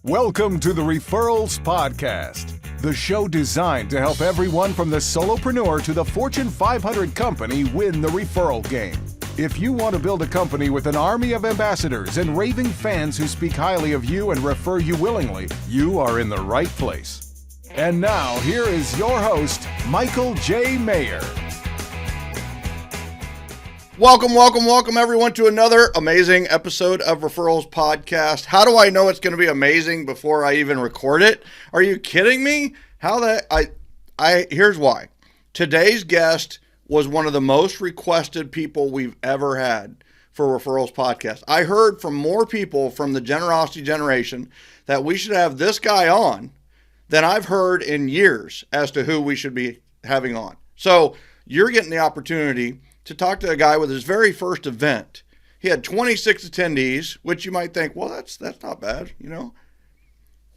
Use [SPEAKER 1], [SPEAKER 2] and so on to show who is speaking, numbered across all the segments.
[SPEAKER 1] Welcome to the Referrals Podcast, the show designed to help everyone from the solopreneur to the Fortune 500 company win the referral game. If you want to build a company with an army of ambassadors and raving fans who speak highly of you and refer you willingly, you are in the right place. And now, here is your host, Michael J. Maher.
[SPEAKER 2] Welcome, everyone, to another amazing episode of Referrals Podcast. How do I know it's going to be amazing before I even record it? Are you kidding me? Here's why. Today's guest was one of the most requested people we've ever had for Referrals Podcast. I heard from more people from the generosity generation that we should have this guy on than I've heard in years as to who we should be having on. So you're getting the opportunity to talk to a guy with his very first event. He had 26 attendees, which you might think, well, that's not bad,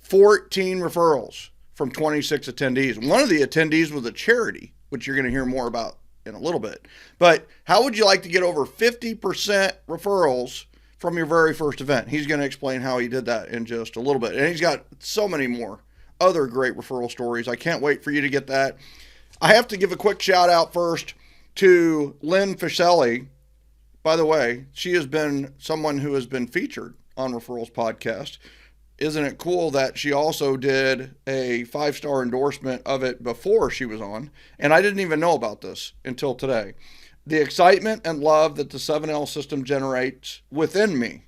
[SPEAKER 2] 14 referrals from 26 attendees. One of the attendees was a charity, which you're going to hear more about in a little bit. But how would you like to get over 50% referrals from your very first event? He's going to explain how he did that in just a little bit. And he's got so many more other great referral stories. I can't wait for you to get that. I have to give a quick shout out first to Lynn Fischelli. By the way, she has been someone who has been featured on Referrals Podcast. Isn't it cool that she also did a 5-star endorsement of it before she was on? And I didn't even know about this until today. The excitement and love that the 7L system generates within me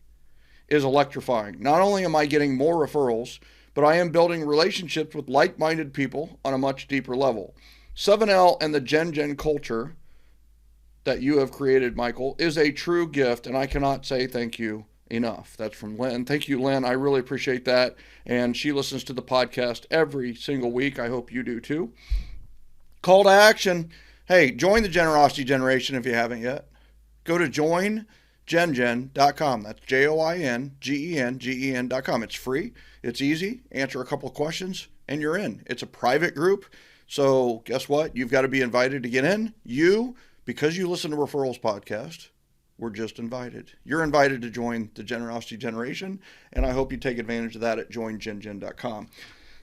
[SPEAKER 2] is electrifying. Not only am I getting more referrals, but I am building relationships with like-minded people on a much deeper level. 7L and the Gen culture that you have created, Michael, is a true gift, and I cannot say thank you enough. That's from Lynn. Thank you, Lynn. I really appreciate that. And she listens to the podcast every single week. I hope you do too. Call to action. Hey, join the generosity generation if you haven't yet. Go to joingengen.com. That's joingengen.com. It's free. It's easy. Answer a couple of questions and you're in. It's a private group. So guess what? You've got to be invited to get in. Because you listen to Referrals Podcast, we're just invited. You're invited to join the generosity generation, and I hope you take advantage of that at joingengen.com.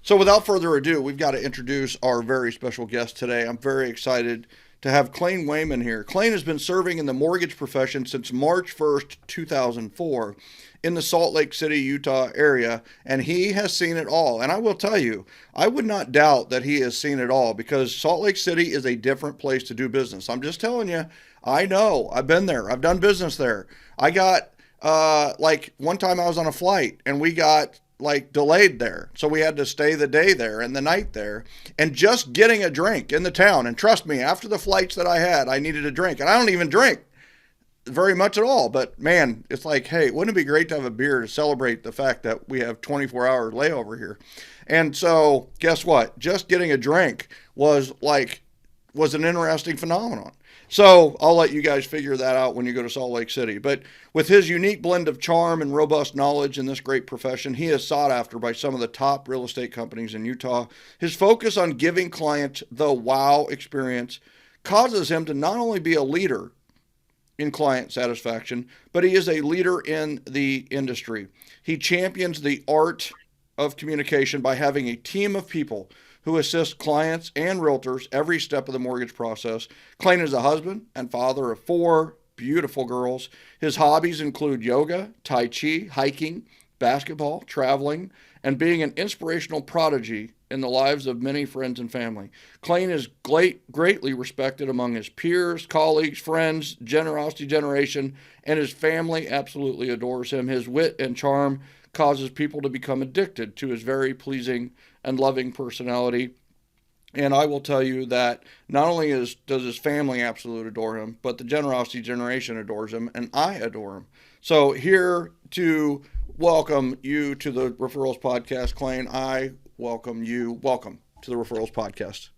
[SPEAKER 2] So without further ado, we've got to introduce our very special guest today. I'm very excited to have Clayne Wayman here. Clayne has been serving in the mortgage profession since March 1st, 2004 in the Salt Lake City, Utah area, and he has seen it all. And I will tell you, I would not doubt that he has seen it all because Salt Lake City is a different place to do business. I'm just telling you, I know. I've been there. I've done business there. I got, one time I was on a flight and we got delayed there. So we had to stay the day there and the night there and just getting a drink in the town. And trust me, after the flights that I had, I needed a drink and I don't even drink very much at all. But man, it's like, hey, wouldn't it be great to have a beer to celebrate the fact that we have 24-hour layover here? And so guess what? Just getting a drink was an interesting phenomenon. So I'll let you guys figure that out when you go to Salt Lake City. But with his unique blend of charm and robust knowledge in this great profession, he is sought after by some of the top real estate companies in Utah. His focus on giving clients the wow experience causes him to not only be a leader in client satisfaction, but he is a leader in the industry. He champions the art of communication by having a team of people who assist clients and realtors every step of the mortgage process. Clayne is a husband and father of 4 beautiful girls. His hobbies include yoga, tai chi, hiking, basketball, traveling, and being an inspirational prodigy in the lives of many friends and family. Clayne is greatly respected among his peers, colleagues, friends, generosity generation, and his family absolutely adores him. His wit and charm causes people to become addicted to his very pleasing and loving personality. And I will tell you that not only does his family absolutely adore him, but the generosity generation adores him, and I adore him. So here to welcome you to the Referrals Podcast, Clayne, I welcome you. Welcome to the Referrals Podcast.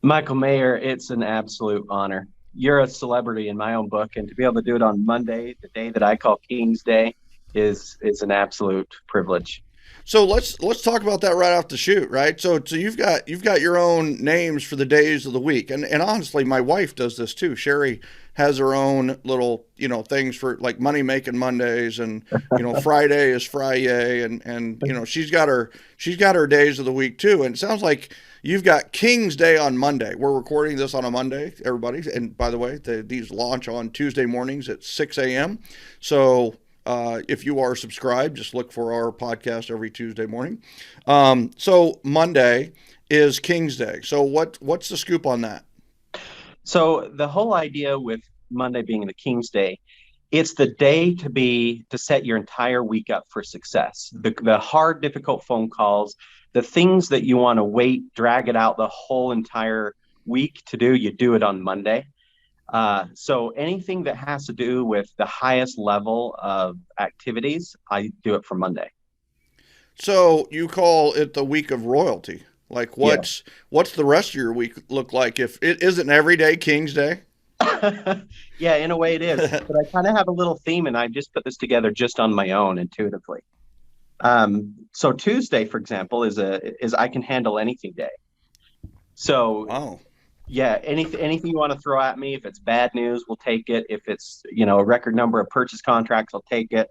[SPEAKER 3] Michael Maher, it's an absolute honor. You're a celebrity in my own book, and to be able to do it on Monday, the day that I call King's Day, is an absolute privilege.
[SPEAKER 2] So let's talk about that right off the shoot, right? So you've got your own names for the days of the week, and honestly, my wife does this too. Sherry has her own little, things for like money making Mondays, and Friday is Friday, and she's got her days of the week too. And it sounds like you've got King's Day on Monday. We're recording this on a Monday, everybody. And by the way, these launch on Tuesday mornings at 6 a.m. So if you are subscribed, just look for our podcast every Tuesday morning. So Monday is King's Day. So what's the scoop on that?
[SPEAKER 3] So the whole idea with Monday being the King's Day, it's the day to set your entire week up for success. The hard, difficult phone calls, the things that you want to wait, drag it out the whole entire week to do, you do it on Monday. So anything that has to do with the highest level of activities, I do it for Monday.
[SPEAKER 2] So you call it the week of royalty. Like what's the rest of your week look like if it isn't every day King's Day?
[SPEAKER 3] Yeah, in a way it is. But I kind of have a little theme, and I just put this together just on my own intuitively. So Tuesday, for example, is I can handle anything day. So
[SPEAKER 2] wow.
[SPEAKER 3] Yeah, anything you want to throw at me. If it's bad news, we'll take it. If it's a record number of purchase contracts, I'll take it.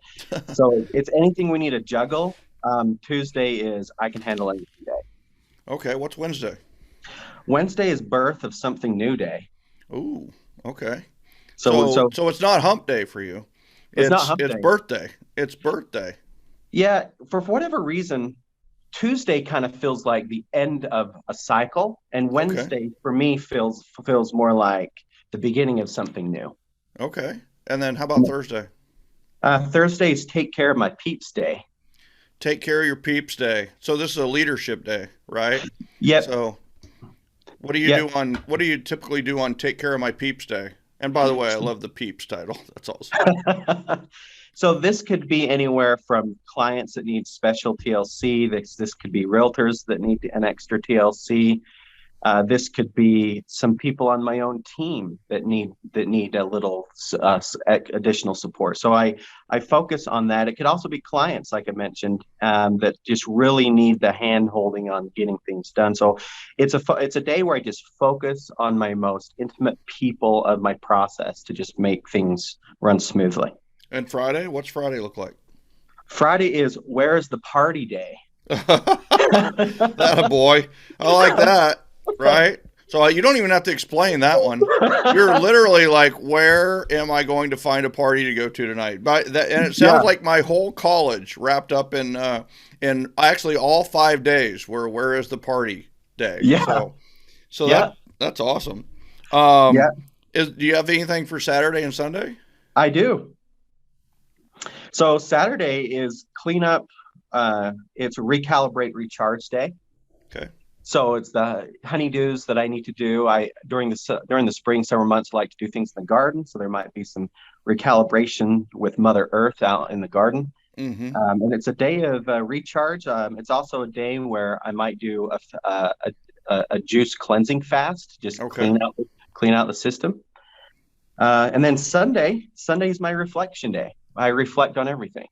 [SPEAKER 3] So it's anything we need to juggle. Tuesday is I can handle anything day.
[SPEAKER 2] Okay, what's Wednesday?
[SPEAKER 3] Wednesday is birth of something new day.
[SPEAKER 2] Ooh, okay.
[SPEAKER 3] So
[SPEAKER 2] it's not hump day for you.
[SPEAKER 3] It's not hump day.
[SPEAKER 2] It's birthday. It's birthday.
[SPEAKER 3] Yeah, for whatever reason, Tuesday kind of feels like the end of a cycle, and Wednesday for me feels more like the beginning of something new.
[SPEAKER 2] Okay. And then how about Thursday?
[SPEAKER 3] Thursday is take care of my peeps day.
[SPEAKER 2] Take care of your peeps day. So this is a leadership day, right?
[SPEAKER 3] Yep.
[SPEAKER 2] So what do you typically do on take care of my peeps day? And by the way, I love the peeps title. That's awesome.
[SPEAKER 3] So this could be anywhere from clients that need special TLC. This could be realtors that need an extra TLC. This could be some people on my own team that need a little additional support. So I focus on that. It could also be clients, like I mentioned, that just really need the hand holding on getting things done. So it's a day where I just focus on my most intimate people of my process to just make things run smoothly.
[SPEAKER 2] And Friday? What's Friday look like? Friday
[SPEAKER 3] is where is the party day?
[SPEAKER 2] That a boy. I like that. Right? So you don't even have to explain that one. You're literally like, where am I going to find a party to go to tonight? And it sounds like my whole college wrapped up in actually all 5 days where is the party day?
[SPEAKER 3] Yeah.
[SPEAKER 2] So that's awesome.
[SPEAKER 3] Do
[SPEAKER 2] you have anything for Saturday and Sunday?
[SPEAKER 3] I do. So Saturday is cleanup. It's recalibrate, recharge day.
[SPEAKER 2] Okay.
[SPEAKER 3] So it's the honeydews that I need to do. During the spring, summer months, I like to do things in the garden. So there might be some recalibration with Mother Earth out in the garden.
[SPEAKER 2] Mm-hmm.
[SPEAKER 3] And it's a day of recharge. It's also a day where I might do a juice cleansing fast, just clean out the system. And then Sunday is my reflection day. I reflect on everything.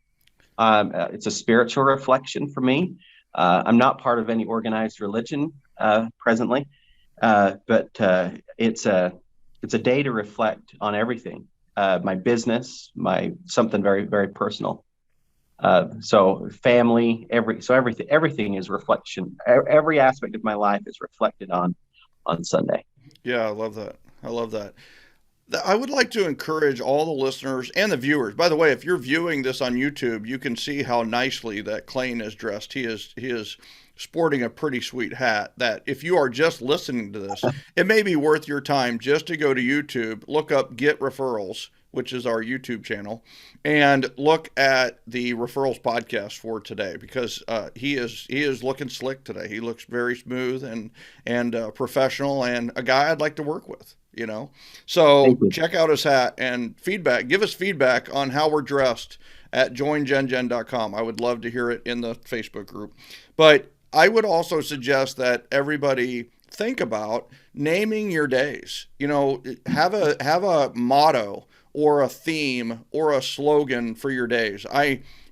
[SPEAKER 3] It's a spiritual reflection for me. I'm not part of any organized religion presently, but it's a day to reflect on everything. My business, something very, very personal. So family, everything is reflection. Every aspect of my life is reflected on Sunday.
[SPEAKER 2] Yeah, I love that. I would like to encourage all the listeners and the viewers. By the way, if you're viewing this on YouTube, you can see how nicely that Clayne is dressed. He is sporting a pretty sweet hat that if you are just listening to this, it may be worth your time just to go to YouTube, look up Get Referrals, which is our YouTube channel, and look at the Referrals podcast for today, because he is looking slick today. He looks very smooth and professional, and a guy I'd like to work with. So check out his hat and give us feedback on how we're dressed at joingengen.com. I would love to hear it in the Facebook group. But I would also suggest that everybody think about naming your days. Have a motto or a theme or a slogan for your days.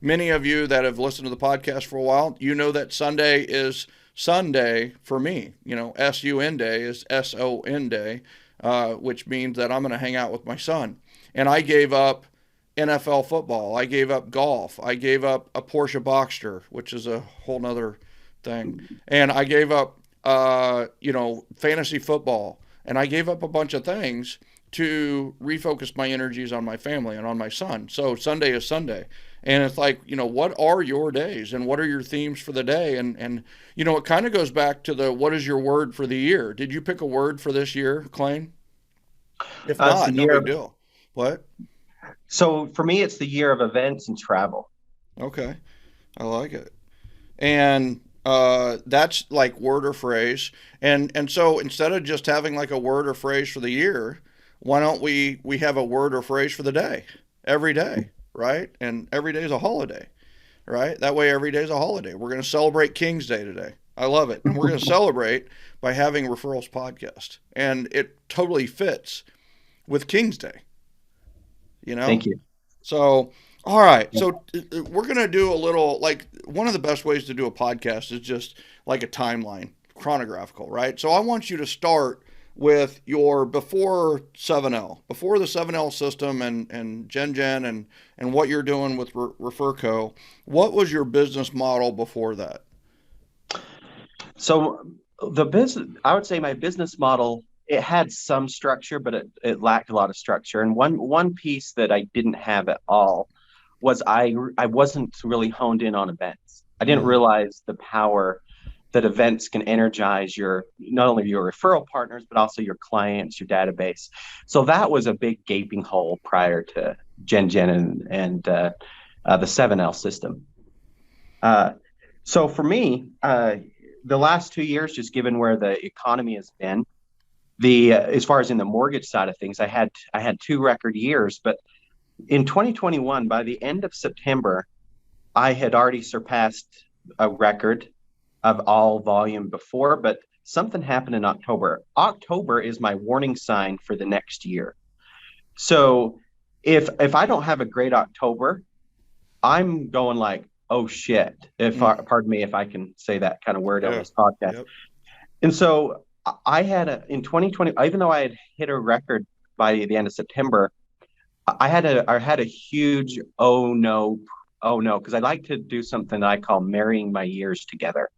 [SPEAKER 2] Many of you that have listened to the podcast for a while, that Sunday is Sunday for me. SUN day is SON day. which means that I'm going to hang out with my son. And I gave up NFL football. I gave up golf. I gave up a Porsche Boxster, which is a whole nother thing. And I gave up, fantasy football. And I gave up a bunch of things to refocus my energies on my family and on my son. So Sunday is Sunday. And it's like, what are your days and what are your themes for the day? And it kind of goes back to what is your word for the year? Did you pick a word for this year, Clayne? If not, no big deal. What?
[SPEAKER 3] So for me, it's the year of events and travel.
[SPEAKER 2] Okay. I like it. And that's like word or phrase. And so instead of just having like a word or phrase for the year, why don't we have a word or phrase for the day, every day, right? And every day is a holiday, right? That way every day is a holiday. We're going to celebrate King's Day today. I love it. And we're going to celebrate by having Referrals podcast. And it totally fits with King's Day,
[SPEAKER 3] Thank you.
[SPEAKER 2] So, all right. So we're going to do a little, like, one of the best ways to do a podcast is just like a timeline, chronographical, right? So I want you to start with your before 7L, before the 7L system and Gen and what you're doing with ReferCo. What was your business model before that?
[SPEAKER 3] So I would say my business model, it had some structure, but it lacked a lot of structure. And one piece that I didn't have at all was I wasn't really honed in on events. I didn't realize the power that events can energize not only your referral partners, but also your clients, your database. So that was a big gaping hole prior to Gen and the 7L system. So for me, the last 2 years, just given where the economy has been, as far as in the mortgage side of things, I had 2 record years, but in 2021, by the end of September, I had already surpassed a record of all volume before, but something happened in October. October is my warning sign for the next year. So if I don't have a great October, I'm going like, oh shit, pardon me if I can say that kind of word on this podcast. Yep. And so I had in 2020, even though I had hit a record by the end of September, I had a huge oh no, because I like to do something that I call marrying my years together.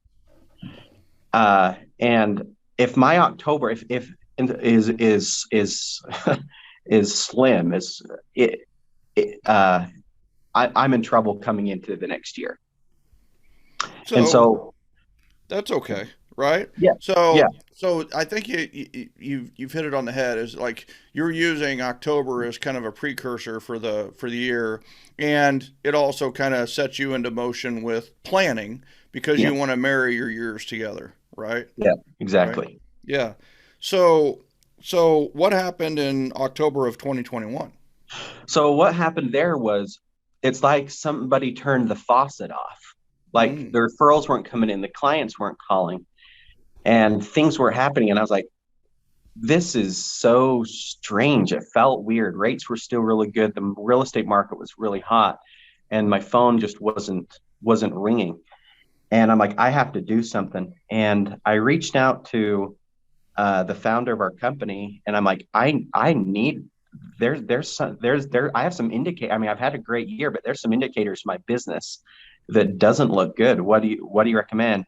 [SPEAKER 3] And if my October is slim, I'm in trouble coming into the next year.
[SPEAKER 2] So that's okay, right?
[SPEAKER 3] Yeah.
[SPEAKER 2] So I think you've hit it on the head. Is like you're using October as kind of a precursor for the year, and it also kind of sets you into motion with planning because you want to marry your years together, right?
[SPEAKER 3] Yeah, exactly.
[SPEAKER 2] Right? Yeah. So what happened in October of 2021?
[SPEAKER 3] So what happened there was, it's like somebody turned the faucet off. Like the referrals weren't coming in, the clients weren't calling, and things were happening. And I was like, this is so strange. It felt weird. Rates were still really good. The real estate market was really hot, and my phone just wasn't ringing. And I'm like, I have to do something. And I reached out to the founder of our company, and I'm like, I need. I have some indicator. I mean, I've had a great year, but there's some indicators in my business that doesn't look good. What do you recommend?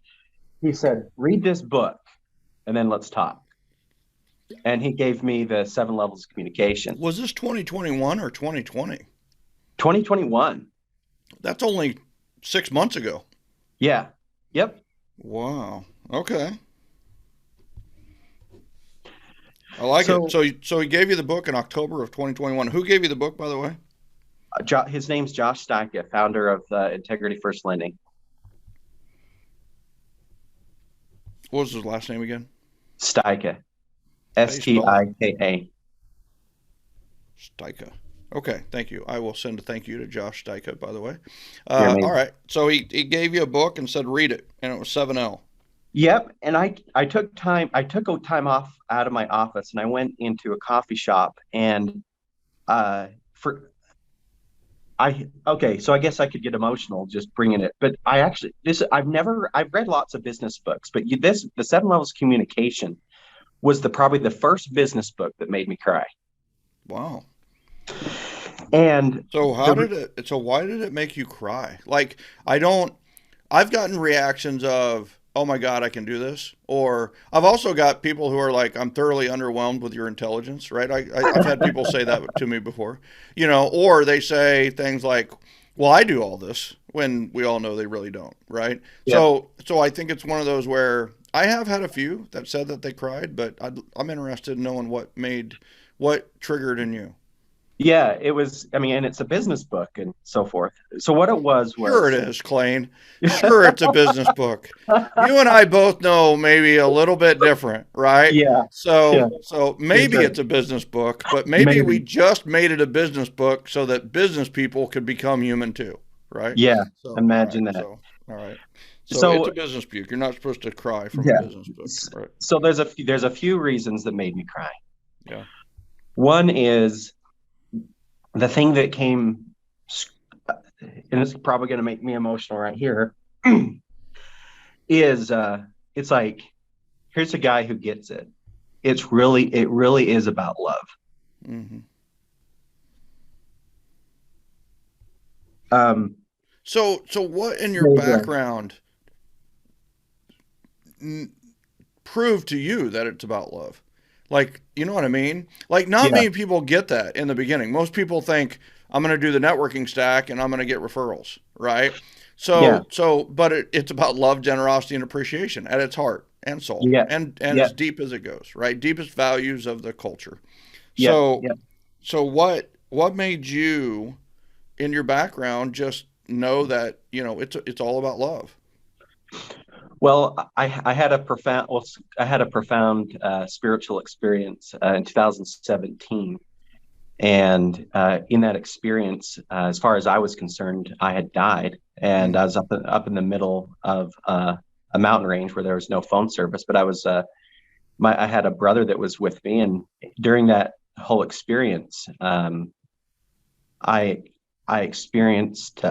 [SPEAKER 3] He said, read this book and then let's talk. And he gave me the 7 levels of communication.
[SPEAKER 2] Was this 2021 or 2020?
[SPEAKER 3] 2021.
[SPEAKER 2] That's only 6 months ago.
[SPEAKER 3] Yeah. Yep.
[SPEAKER 2] Wow. Okay. I like it. So he gave you the book in October of 2021. Who gave you the book, by the way?
[SPEAKER 3] His name's Josh Steinke, founder of Integrity First Lending.
[SPEAKER 2] What was his last name again?
[SPEAKER 3] Steinke. Stika.
[SPEAKER 2] Steinke. Okay, thank you. I will send a thank you to Josh Steinke, by the way. All right. So he gave you a book and said read it, and it was 7L.
[SPEAKER 3] Yep. And I took time off out of my office, and I went into a coffee shop, and so I guess I could get emotional just bringing it, but I've read lots of business books, but the 7 levels of communication was probably the first business book that made me cry.
[SPEAKER 2] Wow.
[SPEAKER 3] And
[SPEAKER 2] so why did it make you cry? Like, I've gotten reactions of, oh my God, I can do this. Or I've also got people who are like, I'm thoroughly underwhelmed with your intelligence, right? I've had people say that to me before, or they say things like, well, I do all this, when we all know they really don't, right?
[SPEAKER 3] yeah.
[SPEAKER 2] So I think it's one of those where I have had a few that said that they cried, but I'm interested in knowing what triggered in you.
[SPEAKER 3] Yeah, it was, I mean, and it's a business book and so forth. So what it was
[SPEAKER 2] Sure it
[SPEAKER 3] was,
[SPEAKER 2] is, Clayne. Sure it's a business book. You and I both know maybe a little bit different, right?
[SPEAKER 3] yeah, yeah,
[SPEAKER 2] So
[SPEAKER 3] for
[SPEAKER 2] maybe
[SPEAKER 3] sure.
[SPEAKER 2] it's a business book, but maybe we
[SPEAKER 3] Maybe.
[SPEAKER 2] just made it a business book so that business people could become human too, right?
[SPEAKER 3] Yeah,
[SPEAKER 2] So, all right.
[SPEAKER 3] imagine that.
[SPEAKER 2] All right. So it's
[SPEAKER 3] So
[SPEAKER 2] a business book. You're not supposed to cry from a
[SPEAKER 3] yeah,
[SPEAKER 2] business book, right?
[SPEAKER 3] so there's a few reasons that made me cry.
[SPEAKER 2] Yeah.
[SPEAKER 3] One is the thing that came, and it's probably going to make me emotional right here, is it's like, here's a guy who gets it. It really is about love.
[SPEAKER 2] Mm-hmm.
[SPEAKER 3] Um,
[SPEAKER 2] So what in your
[SPEAKER 3] there you go.
[SPEAKER 2] background prove to you that it's about love? Like, you know what I mean? Like, not
[SPEAKER 3] Yeah,
[SPEAKER 2] many people get that in the beginning. Most people think, I'm going to do the networking stack and I'm going to get referrals, right?
[SPEAKER 3] yeah,
[SPEAKER 2] But it's about love, generosity, and appreciation at its heart and soul,
[SPEAKER 3] yeah,
[SPEAKER 2] and
[SPEAKER 3] yeah,
[SPEAKER 2] as deep as it goes, right? Deepest values of the culture.
[SPEAKER 3] yeah,
[SPEAKER 2] So,
[SPEAKER 3] yeah.
[SPEAKER 2] what made you in your background just know that it's all about love?
[SPEAKER 3] Well, I had a profound spiritual experience in 2017. And in that experience, as far as I was concerned, I had died, and I
[SPEAKER 2] Mm,
[SPEAKER 3] was up in the middle of a mountain range where there was no phone service. But I had a brother that was with me, and during that whole experience, I I experienced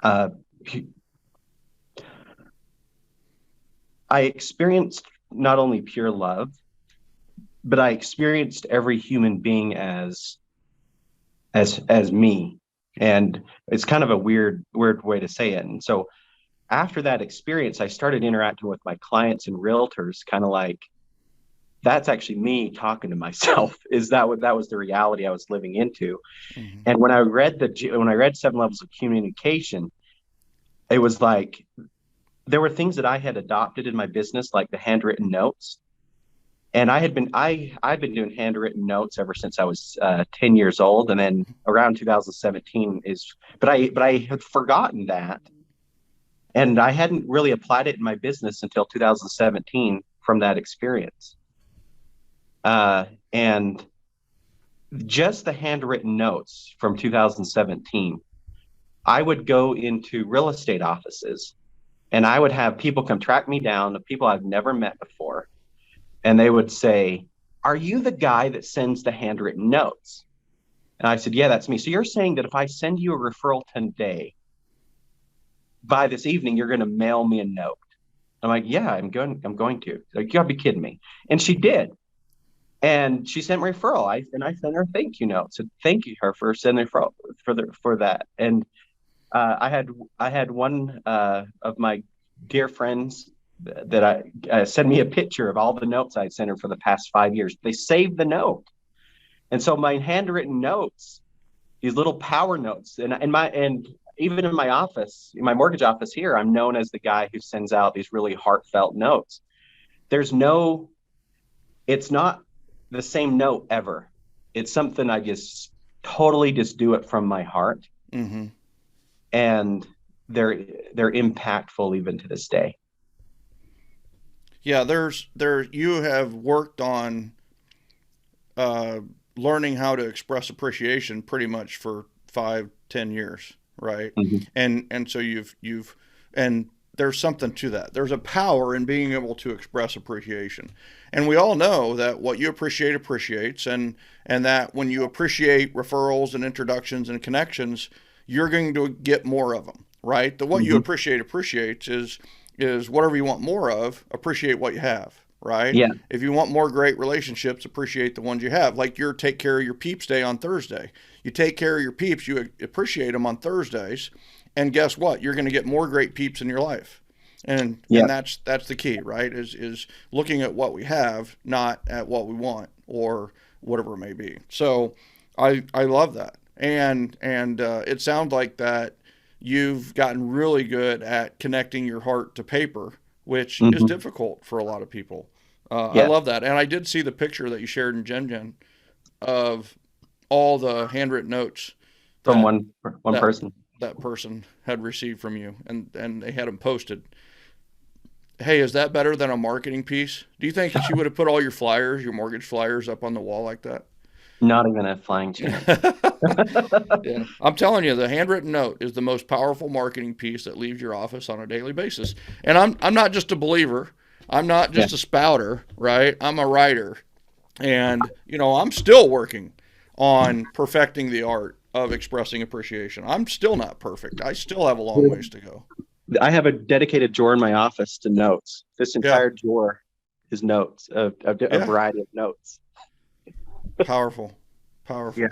[SPEAKER 3] uh, I experienced not only pure love, but I experienced every human being as me. And it's kind of a weird way to say it. And so after that experience, I started interacting with my clients and realtors, kind of like, that's actually me talking to myself. Is that what that was the reality I was living into?
[SPEAKER 2] mm-hmm.
[SPEAKER 3] And when I read Seven Levels of Communication, it was like there were things that I had adopted in my business, like the handwritten notes. And I've been doing handwritten notes ever since I was 10 years old, and then around 2017 but I had forgotten that, and I hadn't really applied it in my business until 2017 from that experience. And just the handwritten notes from 2017, I would go into real estate offices and I would have people come track me down, the people I've never met before, and they would say, "Are you the guy that sends the handwritten notes?" And I said, "Yeah, that's me." "So you're saying that if I send you a referral today, by this evening, you're going to mail me a note?" I'm like, "Yeah, I'm going to." Like, you gotta be kidding me. And she did. And she sent me a referral. I sent her a thank you note. So thank you her for sending referral for that. And I had one of my dear friends that I sent me a picture of all the notes I'd sent her for the past 5 years. They saved the note, and so my handwritten notes, these little power notes, and even in my office, in my mortgage office here, I'm known as the guy who sends out these really heartfelt notes. There's no, it's not the same note ever. It's something I just totally just do it from my heart,
[SPEAKER 2] Mm-hmm.
[SPEAKER 3] and they're impactful even to this day.
[SPEAKER 2] Yeah, you have worked on uh, learning how to express appreciation pretty much for 5-10 years, right?
[SPEAKER 3] Mhm.
[SPEAKER 2] And so and there's something to that. There's a power in being able to express appreciation, and we all know that what you appreciate appreciates, and that when you appreciate referrals and introductions and connections, you're going to get more of them, right? The what you appreciates is whatever you want more of, appreciate what you have, right?
[SPEAKER 3] Yeah.
[SPEAKER 2] If you want more great relationships, appreciate the ones you have. Like your take care of your peeps day on Thursday. You take care of your peeps, you appreciate them on Thursdays, and guess what? You're going to get more great peeps in your life. And that's the key, right? Is looking at what we have, not at what we want or whatever it may be. So I love that. And it sounds like that you've gotten really good at connecting your heart to paper, which is difficult for a lot of people. I love that. And I did see the picture that you shared in Gen of all the handwritten notes
[SPEAKER 3] from one person
[SPEAKER 2] that person had received from you, and they had them posted. Hey, is that better than a marketing piece? Do you think that you would have put all your flyers, your mortgage flyers, up on the wall like that?
[SPEAKER 3] Not even a flying chance.
[SPEAKER 2] Yeah. I'm telling you, the handwritten note is the most powerful marketing piece that leaves your office on a daily basis. And I'm not just a believer. I'm not just a spouter, right? I'm a writer. And, I'm still working on perfecting the art of expressing appreciation. I'm still not perfect. I still have a long ways to go.
[SPEAKER 3] I have a dedicated drawer in my office to notes. This entire drawer is notes, a variety of notes.
[SPEAKER 2] Powerful.
[SPEAKER 3] Yeah.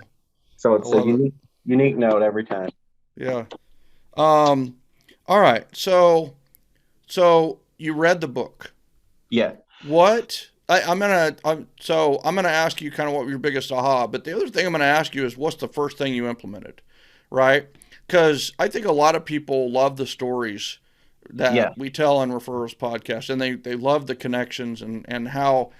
[SPEAKER 3] So it's a unique note every time.
[SPEAKER 2] Yeah. All right. So you read the book.
[SPEAKER 3] Yeah.
[SPEAKER 2] What I'm gonna ask you kind of what your biggest aha, but the other thing I'm gonna ask you is what's the first thing you implemented, right? Because I think a lot of people love the stories that we tell on Referrals podcast, and they love the connections and how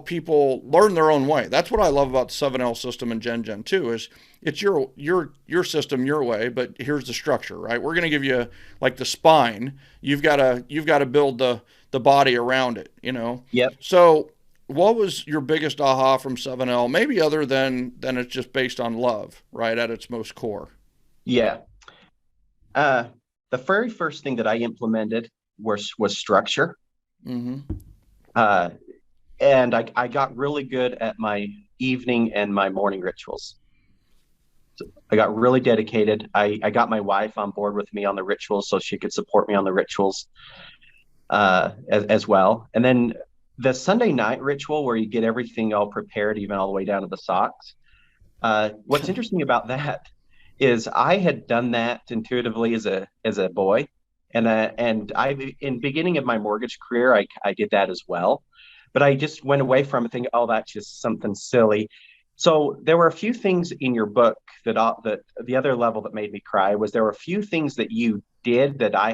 [SPEAKER 2] people learn their own way. That's what I love about the 7L system and Gen 2 is it's your system your way, but here's the structure, right? We're going to give you like the spine. You've got to build the body around it,
[SPEAKER 3] Yep.
[SPEAKER 2] So what was your biggest aha from 7L? Maybe other than it's just based on love, right, at its most core.
[SPEAKER 3] Yeah. The very first thing that I implemented was structure. And I got really good at my evening and my morning rituals. So I got really dedicated. I got my wife on board with me on the rituals so she could support me on the rituals as well. And then the Sunday night ritual where you get everything all prepared, even all the way down to the socks. What's interesting about that is I had done that intuitively as a boy, and I in beginning of my mortgage career I did that as well, but I just went away from it thinking, oh, that's just something silly. So there were a few things in your book that the other level that made me cry was there were a few things that you did that I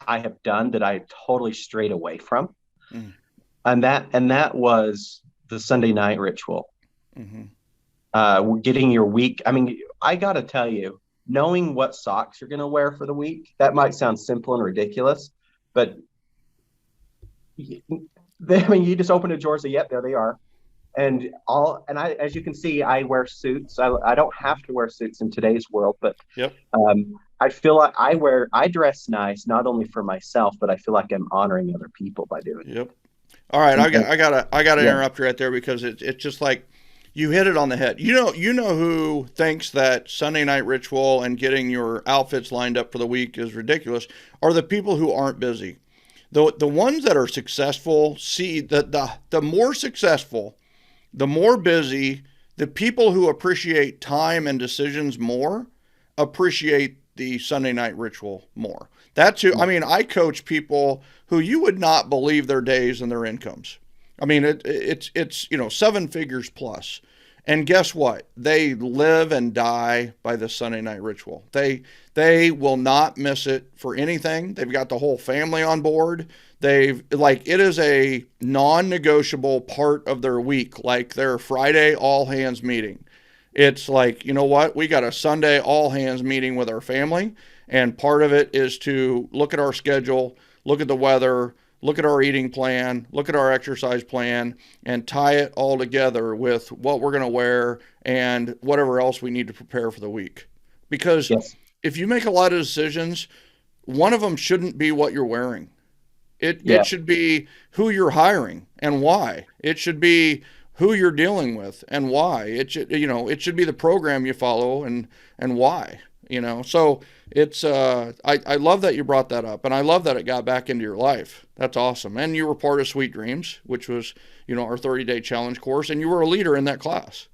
[SPEAKER 3] have done that I totally strayed away from, and that was the Sunday night ritual. Getting your week. I mean, I got to tell you, knowing what socks you're going to wear for the week, that might sound simple and ridiculous, but you just open a drawer and say, yep, there they are. And I, as you can see, I wear suits. I don't have to wear suits in today's world, but I feel like I dress nice, not only for myself, but I feel like I'm honoring other people by doing it.
[SPEAKER 2] Yep. All right. I gotta interrupt you right there because it's just like, you hit it on the head. You know who thinks that Sunday night ritual and getting your outfits lined up for the week is ridiculous are the people who aren't busy. The ones that are successful see that the more successful, the more busy, the people who appreciate time and decisions more appreciate the Sunday night ritual more. That's who, I mean, I coach people who you would not believe their days and their incomes. I mean, it's 7 figures plus. And guess what? They live and die by the Sunday night ritual. They will not miss it for anything. They've got the whole family on board. It is a non-negotiable part of their week, like their Friday all hands meeting. It's like, you know what? We got a Sunday all hands meeting with our family. And part of it is to look at our schedule, look at the weather, look at our eating plan, look at our exercise plan, and tie it all together with what we're going to wear and whatever else we need to prepare for the week. Because if you make a lot of decisions, one of them shouldn't be what you're wearing. It should be who you're hiring and why. It should be who you're dealing with and why. It should be the program you follow and why. So it's I love that you brought that up, and I love that it got back into your life. That's awesome. And you were part of Sweet Dreams, which was our 30-day challenge course, and you were a leader in that class.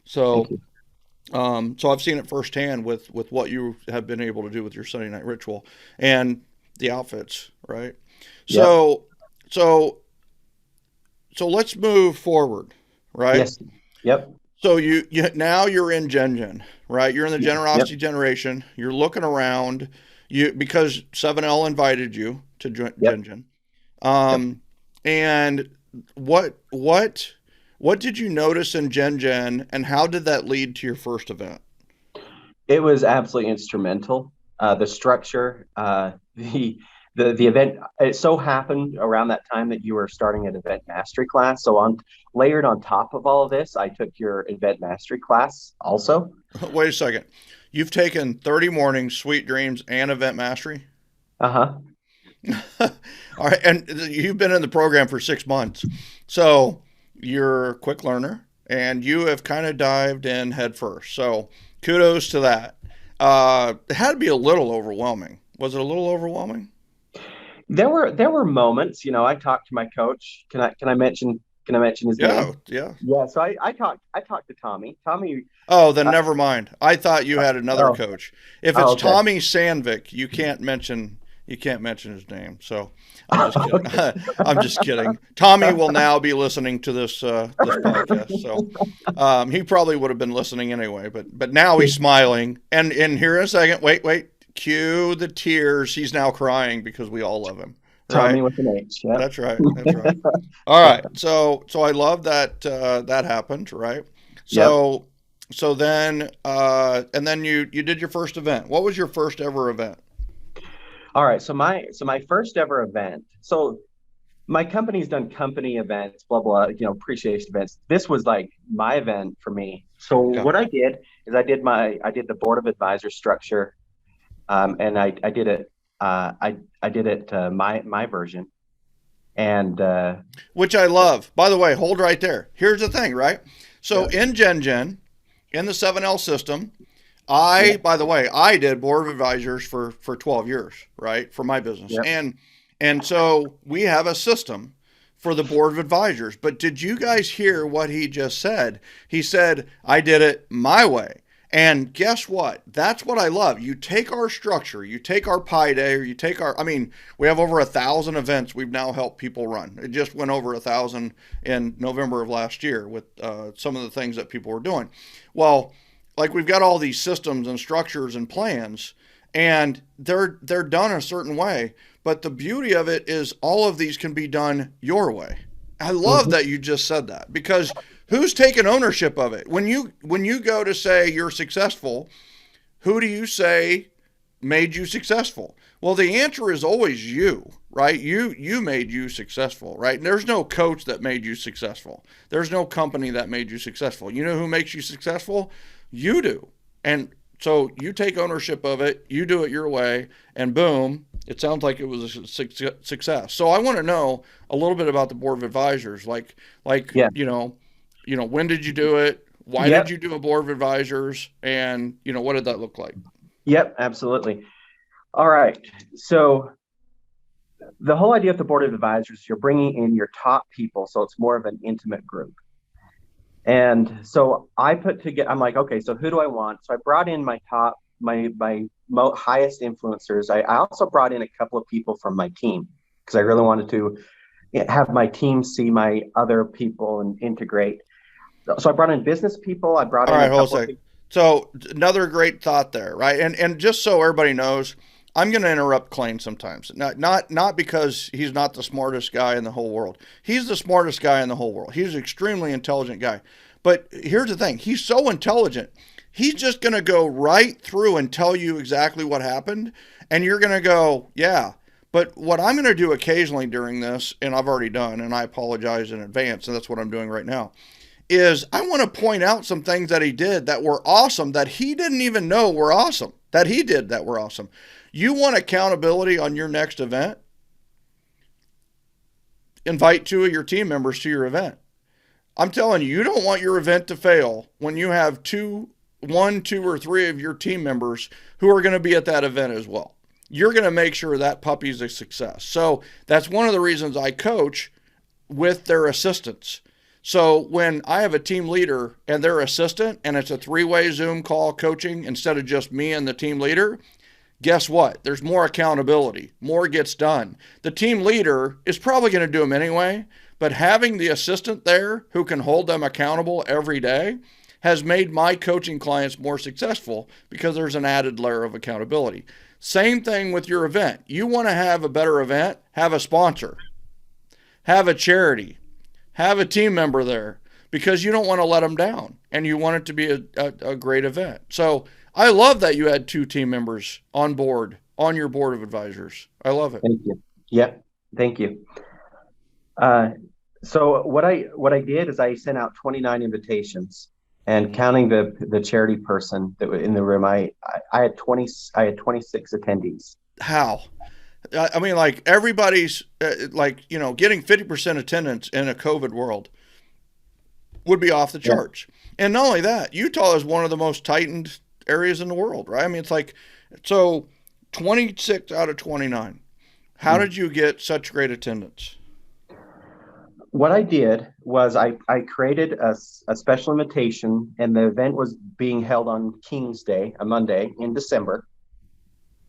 [SPEAKER 2] So so I've seen it firsthand with what you have been able to do with your Sunday night ritual and the outfits, right?
[SPEAKER 3] Yep.
[SPEAKER 2] So let's move forward, right?
[SPEAKER 3] Yes. Yep.
[SPEAKER 2] So you now you're in Gen, right? You're in the generosity generation. You're looking around because 7L invited you to Gen. And what did you notice in Gen, and how did that lead to your first event?
[SPEAKER 3] It was absolutely instrumental. The structure, the event. It so happened around that time that you were starting an event mastery class. So layered on top of all of this, I took your event mastery class also.
[SPEAKER 2] Wait a second. You've taken 30 mornings, Sweet Dreams, and event mastery?
[SPEAKER 3] Uh-huh.
[SPEAKER 2] All right, and you've been in the program for 6 months. So you're a quick learner, and you have kind of dived in head first. So kudos to that. It had to be a little overwhelming. Was it a little overwhelming?
[SPEAKER 3] There were moments, I talked to my coach. Can I mention his name?
[SPEAKER 2] Yeah.
[SPEAKER 3] Yeah. So I talked to Tommy. Tommy.
[SPEAKER 2] Oh, then never mind. I thought you had another coach. If it's
[SPEAKER 3] okay.
[SPEAKER 2] Tommy Sandvik, you can't mention his name. So I'm just kidding.
[SPEAKER 3] Okay.
[SPEAKER 2] I'm just kidding. Tommy will now be listening to this podcast. So he probably would have been listening anyway, but now he's smiling. And here in a second, wait. Cue the tears. He's now crying because we all love him. Right?
[SPEAKER 3] Tommy with an H. Yeah.
[SPEAKER 2] That's right. All right. So I love that that happened. Right. So then and then you did your first event. What was your first ever event?
[SPEAKER 3] All right. So my first ever event. So my company's done company events, blah blah. Appreciation events. This was like my event for me. So what I did is I did the board of advisors structure. And I did it. I did it my version, and
[SPEAKER 2] which I love. By the way, hold right there. Here's the thing, right? So in Gen, in the 7L system, by the way, I did board of advisors for 12 years, right, for my business, and so we have a system for the board of advisors. But did you guys hear what he just said? He said, "I did it my way." And guess what? That's what I love. You take our structure, you take our Pi Day, or you take we have over 1,000 events we've now helped people run. It just went over 1,000 in November of last year with some of the things that people were doing. Well, like we've got all these systems and structures and plans, and they're done a certain way. But the beauty of it is all of these can be done your way. I love that you just said that, because who's taking ownership of it? When you go to say you're successful, who do you say made you successful? Well, the answer is always you, right? You made you successful, right? And there's no coach that made you successful. There's no company that made you successful. You know who makes you successful? You do. And so you take ownership of it, you do it your way, and boom, it sounds like it was a success. So I want to know a little bit about the board of advisors, like when did you do it? Why did you do a board of advisors? And, what did that look like?
[SPEAKER 3] Yep, absolutely. All right. So the whole idea of the board of advisors, you're bringing in your top people. So it's more of an intimate group. And so I'm like, okay, so who do I want? So I brought in my highest influencers. I also brought in a couple of people from my team because I really wanted to have my team see my other people and integrate. So I brought in business people. I brought in a couple of people.
[SPEAKER 2] So another great thought there, right? And just so everybody knows, I'm going to interrupt Clayne sometimes. Not because he's not the smartest guy in the whole world. He's the smartest guy in the whole world. He's an extremely intelligent guy. But here's the thing. He's so intelligent. He's just going to go right through and tell you exactly what happened. And you're going to go, yeah. But what I'm going to do occasionally during this, and I've already done, and I apologize in advance, and that's what I'm doing right now, is I want to point out some things that he did that were awesome that he didn't even know were awesome, that he did that were awesome. You want accountability on your next event? Invite 2 of your team members to your event. I'm telling you, you don't want your event to fail when you have 2 1, 2, or 3 of your team members who are going to be at that event as well. You're going to make sure that puppy's a success. So that's one of the reasons I coach with their assistants. So when I have a team leader and their assistant, and it's a 3-way Zoom call coaching instead of just me and the team leader, guess what? There's more accountability. More gets done. The team leader is probably going to do them anyway, but having the assistant there who can hold them accountable every day has made my coaching clients more successful because there's an added layer of accountability. Same thing with your event. You want to have a better event, have a sponsor, have a charity, have a team member there, because you don't want to let them down and you want it to be a great event. So I love that you had 2 team members on board, on your board of advisors. I love it.
[SPEAKER 3] Thank you. Yeah, thank you. So what I did is I sent out 29 invitations, and counting the charity person that was in the room, I had 26 attendees.
[SPEAKER 2] How? I mean, like, everybody's getting 50% attendance in a COVID world would be off the charts. Yeah. And not only that, Utah is one of the most tightened areas in the world, right? I mean, it's like, so 26 out of 29. How did you get such great attendance?
[SPEAKER 3] What I did was I created a special invitation, and the event was being held on King's Day, a Monday in December.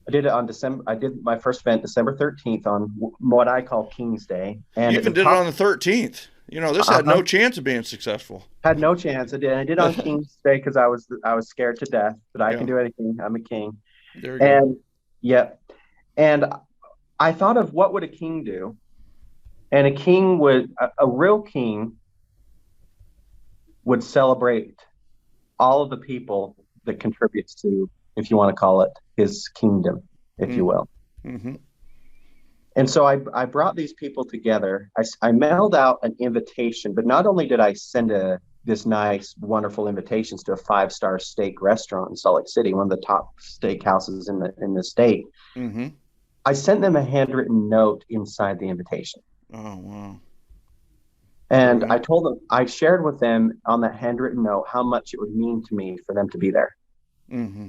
[SPEAKER 3] I did my first event December 13th on what I call King's Day. And
[SPEAKER 2] you even did it on the 13th. This had no chance of being successful.
[SPEAKER 3] Had no chance. I did on King's Day because I was scared to death, but I can do anything. I'm a king.
[SPEAKER 2] There you go.
[SPEAKER 3] And I thought of what would a king do, and a real king would celebrate all of the people that contributes to, if you want to call it, his kingdom, if you will.
[SPEAKER 2] Mm-hmm.
[SPEAKER 3] And so I brought these people together. I mailed out an invitation, but not only did I send this nice, wonderful invitations to a 5-star steak restaurant in Salt Lake City, one of the top steakhouses in the state.
[SPEAKER 2] Mm-hmm.
[SPEAKER 3] I sent them a handwritten note inside the invitation.
[SPEAKER 2] Oh, wow.
[SPEAKER 3] And I told them, I shared with them on that handwritten note how much it would mean to me for them to be there.
[SPEAKER 2] Mm-hmm.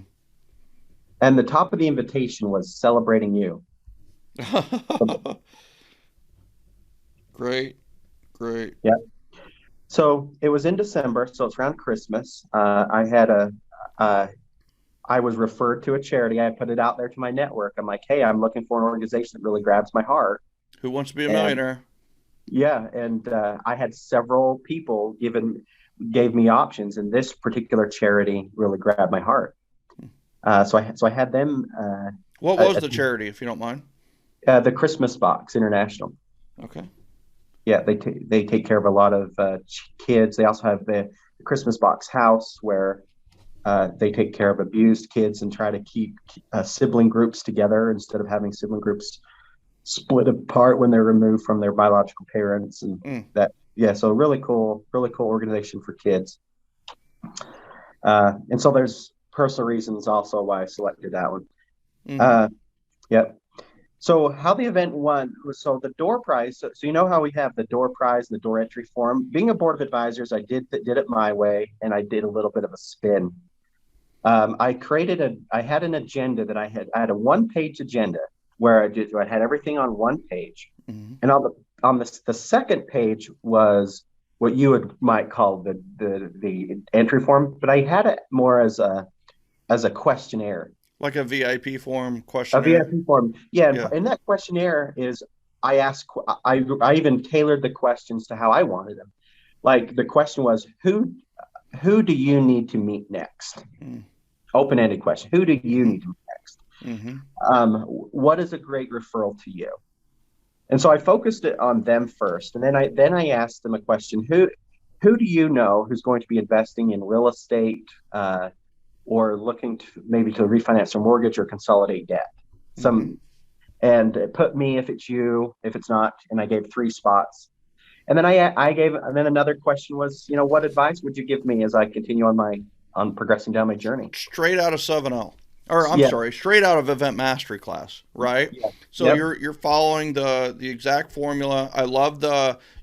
[SPEAKER 3] And the top of the invitation was celebrating you.
[SPEAKER 2] Great.
[SPEAKER 3] Yeah. So it was in December, so it's around Christmas. I was referred to a charity. I put it out there to my network. I'm like, hey, I'm looking for an organization that really grabs my heart.
[SPEAKER 2] Who wants to be a millionaire?
[SPEAKER 3] Yeah, and I had several people gave me options, and this particular charity really grabbed my heart. So I had them.
[SPEAKER 2] What was the charity, if you don't mind?
[SPEAKER 3] The Christmas Box International.
[SPEAKER 2] Okay.
[SPEAKER 3] Yeah, they take care of a lot of kids. They also have the Christmas Box House, where they take care of abused kids and try to keep sibling groups together instead of having sibling groups split apart when they're removed from their biological parents. And so really cool organization for kids. And so there's personal reasons also why I selected that one. Mm-hmm. So how the event went was, so the door prize. So you know how we have the door prize and the door entry form. Being a board of advisors, I did it my way, and I did a little bit of a spin. I had an agenda that I had a 1-page agenda where I had everything on one page, mm-hmm. and on the second page was what you might call the entry form, but I had it more as a questionnaire.
[SPEAKER 2] Like a VIP form questionnaire?
[SPEAKER 3] A VIP form, yeah. And that questionnaire is, I even tailored the questions to how I wanted them. Like, the question was, who do you need to meet next? Mm. Open-ended question. Who do you need to meet next? Mm-hmm. What is a great referral to you? And so I focused it on them first. And then I asked them a question. Who do you know who's going to be investing in real estate, or looking to maybe to refinance their mortgage or consolidate debt? And put me if it's you, if it's not, and I gave 3 spots. And then and then another question was, what advice would you give me as I continue on progressing down my journey?
[SPEAKER 2] Straight out of 7L, or straight out of Event Mastery class, right? Yeah. So you're following the exact formula. I love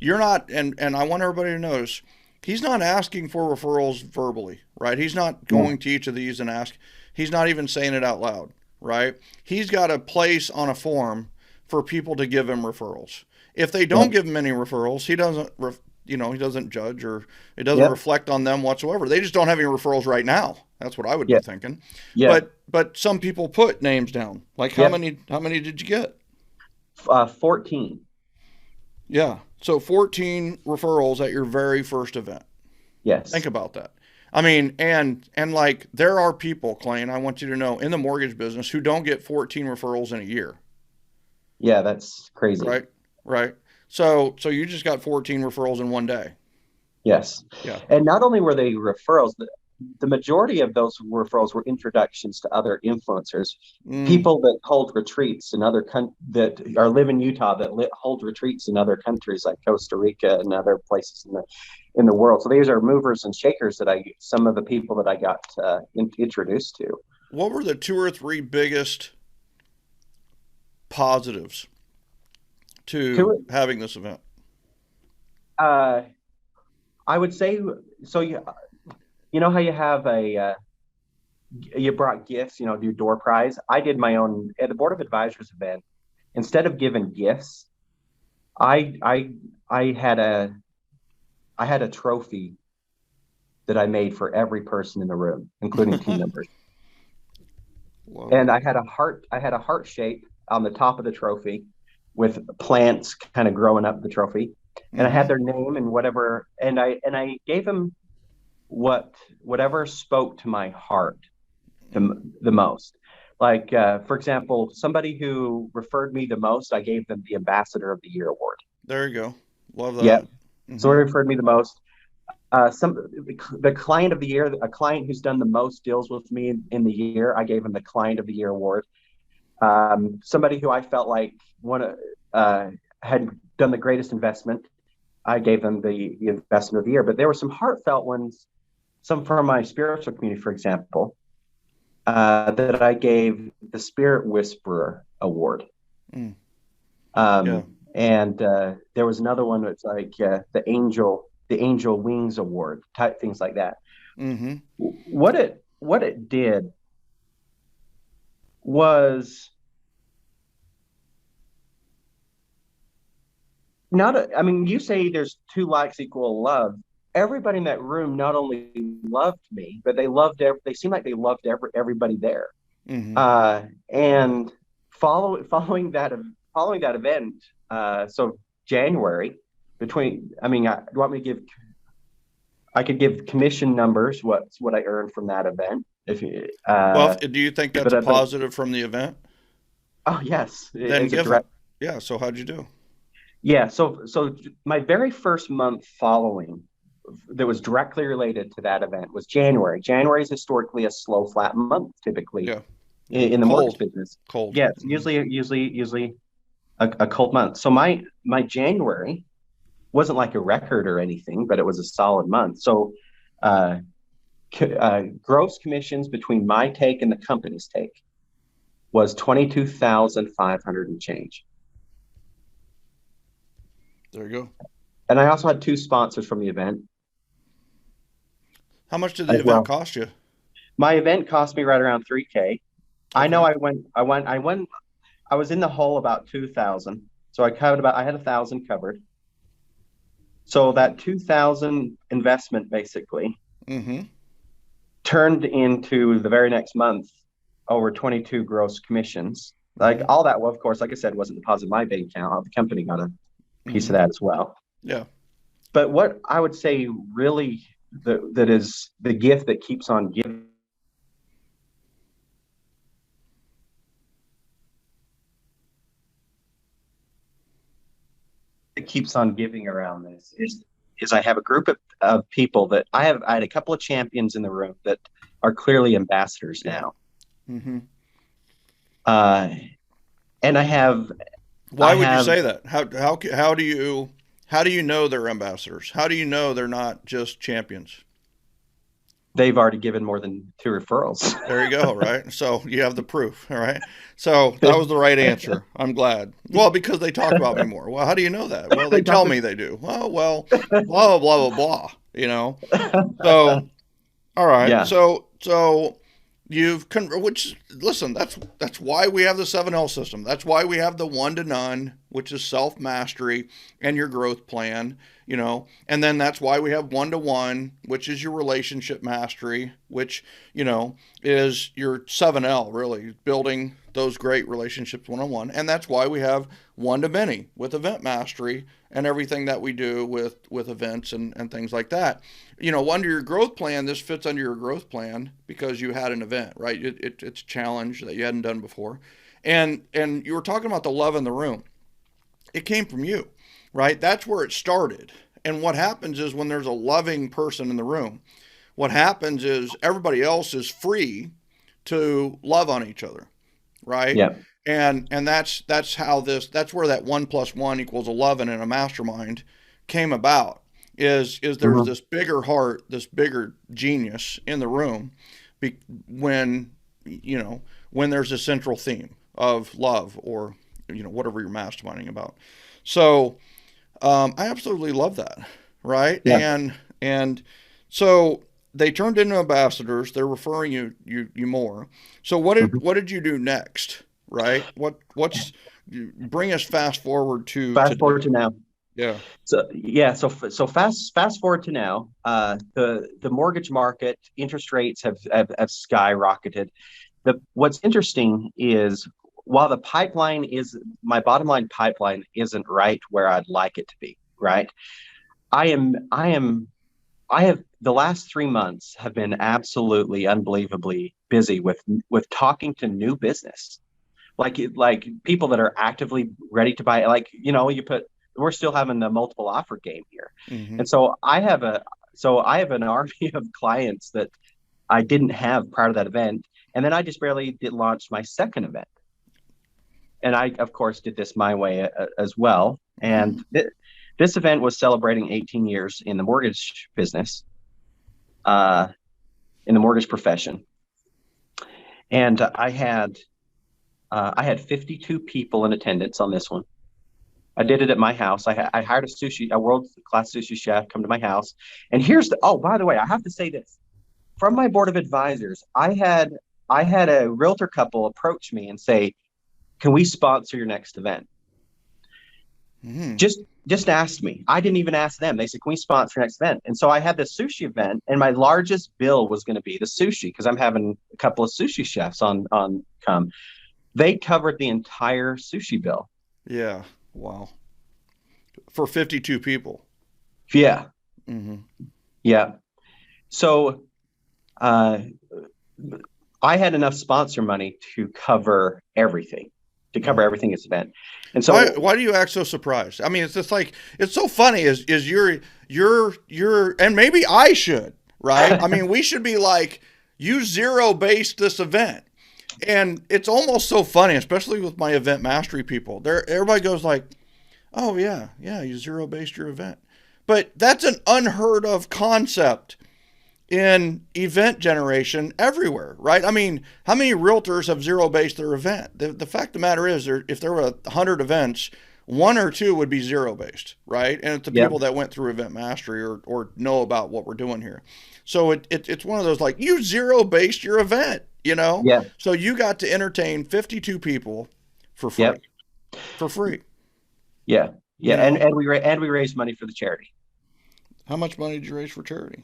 [SPEAKER 2] you're not, and I want everybody to notice, he's not asking for referrals verbally, right? He's not going to each of these and ask. He's not even saying it out loud, right? He's got a place on a form for people to give him referrals. If they don't give him any referrals, he doesn't, he doesn't judge, or it doesn't reflect on them whatsoever. They just don't have any referrals right now. That's what I would be thinking. Yeah. But some people put names down. Like how many did you get?
[SPEAKER 3] 14.
[SPEAKER 2] Yeah. So 14 referrals at your very first event.
[SPEAKER 3] Yes.
[SPEAKER 2] Think about that. I mean, and like there are people, Clayne, I want you to know, in the mortgage business who don't get 14 referrals in a year.
[SPEAKER 3] Yeah, that's crazy.
[SPEAKER 2] Right. So you just got 14 referrals in one day.
[SPEAKER 3] Yes. Yeah. And not only were they referrals, the majority of those referrals were introductions to other influencers, people that hold retreats in other that are live in Utah that hold retreats in other countries like Costa Rica and other places in the world. So these are movers and shakers that some of the people that I got introduced to.
[SPEAKER 2] What were the 2 or 3 biggest positives to having this event?
[SPEAKER 3] I would say so. You know how you have you brought gifts, do door prize. I did my own at the Board of Advisors event. Instead of giving gifts, I had a trophy that I made for every person in the room, including team members. Whoa. And I had a heart shape on the top of the trophy with plants kind of growing up the trophy. And I had their name and whatever, and I gave them whatever spoke to my heart the most. Like, for example, somebody who referred me the most, I gave them the Ambassador of the Year award.
[SPEAKER 2] There you go. Love that.
[SPEAKER 3] Yeah. So he referred me the most. The client of the year, a client who's done the most deals with me in the year, I gave him the Client of the Year award. Somebody who I felt like had done the greatest investment, I gave them the Investment of the Year. But there were some heartfelt ones, some from my spiritual community, for example, that I gave the Spirit Whisperer Award. And there was another one that's like the Angel Wings Award, type things like that. What it did was you say there's 2 likes equal love. Everybody in that room not only loved me, but they seemed like they loved everybody there. And following that event, so January, do you want me to give? I could give commission numbers. What I earned from that event. If you,
[SPEAKER 2] do you think that's a positive from the event?
[SPEAKER 3] Oh yes.
[SPEAKER 2] Then give it. Yeah. So how'd you do?
[SPEAKER 3] Yeah. So my very first month following that was directly related to that event was January. January is historically a slow, flat month, typically in the mortgage business.
[SPEAKER 2] Cold.
[SPEAKER 3] Yeah, usually a cold month. So my January wasn't like a record or anything, but it was a solid month. So gross commissions between my take and the company's take was $22,500 and change.
[SPEAKER 2] There you go.
[SPEAKER 3] And I also had 2 sponsors from the event.
[SPEAKER 2] How much did the event cost you?
[SPEAKER 3] My event cost me right around $3,000. Okay. I know I was in the hole about 2,000. So I had 1,000 covered. So that 2,000 investment basically turned into the very next month over 22 gross commissions. Like all that, well, of course, like I said, wasn't deposited in my bank account. The company got a piece of that as well.
[SPEAKER 2] Yeah.
[SPEAKER 3] But what I would say really that is the gift that keeps on giving. It keeps on giving around this is I have a group of people that I had a couple of champions in the room that are clearly ambassadors now. And I have.
[SPEAKER 2] Why would you say that? How do you know they're ambassadors? How do you know they're not just champions?
[SPEAKER 3] They've already given more than 2 referrals.
[SPEAKER 2] There you go, right? So you have the proof, all right? So that was the right answer. I'm glad. Well, because they talk about me more. Well, how do you know that? Well, they tell me they do. Well, blah, blah, blah, blah. you know? So, all right.
[SPEAKER 3] Yeah.
[SPEAKER 2] So which, listen, that's why we have the 7L system. That's why we have the 1 to none, which is self mastery and your growth plan, and then that's why we have 1 to 1, which is your relationship mastery, which, is your 7L, really building those great relationships 1-on-1. And that's why we have 1 to many with event mastery and everything that we do with events and things like that. Under your growth plan, this fits under your growth plan because you had an event, right? It's a challenge that you hadn't done before. And you were talking about the love in the room. It came from you, right? That's where it started. And what happens is when there's a loving person in the room, what happens is everybody else is free to love on each other, right?
[SPEAKER 3] Yeah.
[SPEAKER 2] And that's where that 1 + 1 = 11 in a mastermind came about. Is there's this bigger heart, this bigger genius in the room, when there's a central theme of love, or whatever you're masterminding about. So I absolutely love that, right?
[SPEAKER 3] Yeah.
[SPEAKER 2] And so they turned into ambassadors. They're referring you more. So what did you do next, right? Bring us fast forward to
[SPEAKER 3] Fast forward to now.
[SPEAKER 2] Yeah.
[SPEAKER 3] So fast forward to now. The mortgage market interest rates have skyrocketed. What's interesting is, while my bottom line pipeline isn't right where I'd like it to be, right? I have the last 3 months have been absolutely unbelievably busy with talking to new business, like people that are actively ready to buy. We're still having the multiple offer game here,
[SPEAKER 2] Mm-hmm.
[SPEAKER 3] and so I have an army of clients that I didn't have prior to that event, and then I just barely did launch my second event, and I of course did this my way as well. And this event was celebrating 18 years in the mortgage business, in the mortgage profession, and I had 52 people in attendance on this one. I did it at my house. I hired a world-class sushi chef, come to my house. And by the way, I have to say this. From my board of advisors, I had a realtor couple approach me and say, "Can we sponsor your next event?"
[SPEAKER 2] Mm-hmm.
[SPEAKER 3] Just asked me. I didn't even ask them. They said, "Can we sponsor your next event?" And so I had the sushi event, and my largest bill was going to be the sushi, because I'm having a couple of sushi chefs on come. They covered the entire sushi bill.
[SPEAKER 2] Yeah. Wow. For 52 people.
[SPEAKER 3] Yeah.
[SPEAKER 2] Mm-hmm.
[SPEAKER 3] Yeah. So I had enough sponsor money to cover everything, at this event. And so
[SPEAKER 2] why do you act so surprised? I mean, it's just like, it's so funny is you're, and maybe I should, right? I mean, we should be like, you zero-based this event. And it's almost so funny, especially with my event mastery people. Everybody goes like, "Oh yeah, you zero-based your event." But that's an unheard of concept in event generation everywhere, right? I mean, how many realtors have zero-based their event? The fact of the matter is, if there were 100 events, 1 or 2 would be zero-based, right? And it's the people that went through event mastery or know about what we're doing here. So it's one of those, like, you zero-based your event,
[SPEAKER 3] Yeah.
[SPEAKER 2] So you got to entertain 52 people for free.
[SPEAKER 3] Yep.
[SPEAKER 2] For free.
[SPEAKER 3] Yeah. And we raised money for the charity.
[SPEAKER 2] How much money did you raise for charity?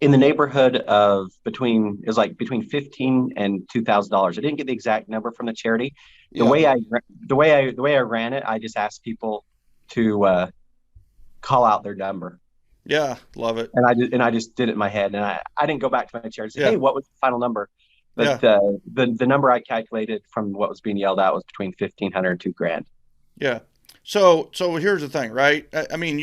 [SPEAKER 3] In the neighborhood of between $15,000 and $2,000. I didn't get the exact number from the charity. The way I ran it, I just asked people to call out their number.
[SPEAKER 2] Yeah, love it.
[SPEAKER 3] And I just did it in my head, and I didn't go back to my charity and say, "Hey, what was the final number?" But the number I calculated from what was being yelled out was between $1,500 and $2,000.
[SPEAKER 2] Yeah. So here's the thing, right? I mean,